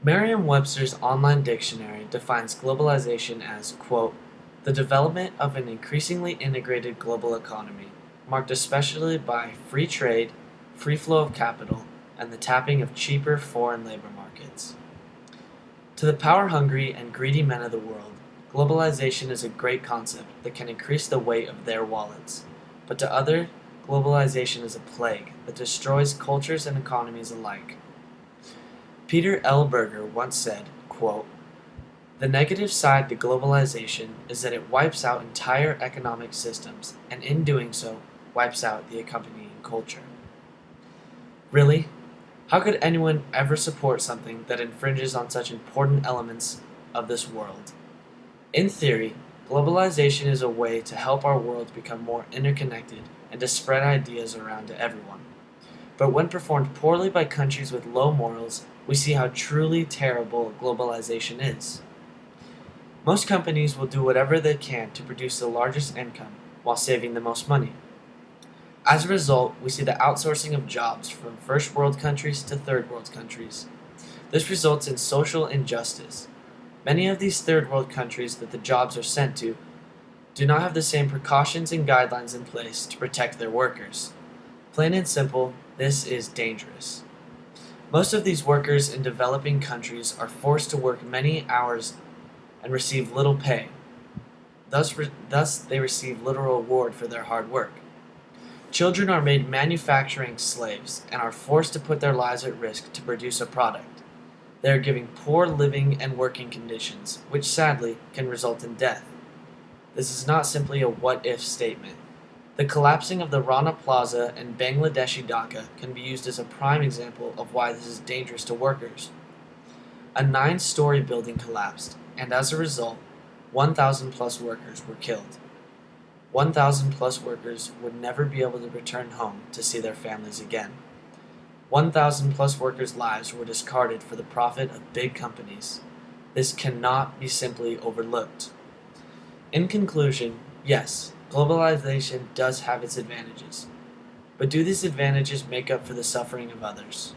Merriam-Webster's online dictionary defines globalization as, quote, the development of an increasingly integrated global economy, marked especially by free trade, free flow of capital, and the tapping of cheaper foreign labor markets. To the power-hungry and greedy men of the world, globalization is a great concept that can increase the weight of their wallets. But to others, globalization is a plague that destroys cultures and economies alike. Peter L. Berger once said, quote, the negative side to globalization is that it wipes out entire economic systems, and in doing so, wipes out the accompanying culture. Really? How could anyone ever support something that infringes on such important elements of this world? In theory, globalization is a way to help our world become more interconnected and to spread ideas around to everyone. But when performed poorly by countries with low morals, we see how truly terrible globalization is. Most companies will do whatever they can to produce the largest income while saving the most money. As a result, we see the outsourcing of jobs from first world countries to third world countries. This results in social injustice. Many of these third world countries that the jobs are sent to do not have the same precautions and guidelines in place to protect their workers. Plain and simple, this is dangerous. Most of these workers in developing countries are forced to work many hours and receive little pay. Thus, they receive little reward for their hard work. Children are made manufacturing slaves and are forced to put their lives at risk to produce a product. They are given poor living and working conditions, which sadly can result in death. This is not simply a what-if statement. The collapsing of the Rana Plaza in Bangladeshi Dhaka can be used as a prime example of why this is dangerous to workers. A 9-story building collapsed, and as a result, 1,000 plus workers were killed. 1,000 plus workers would never be able to return home to see their families again. 1,000 plus workers' lives were discarded for the profit of big companies. This cannot be simply overlooked. In conclusion, yes, globalization does have its advantages. But do these advantages make up for the suffering of others?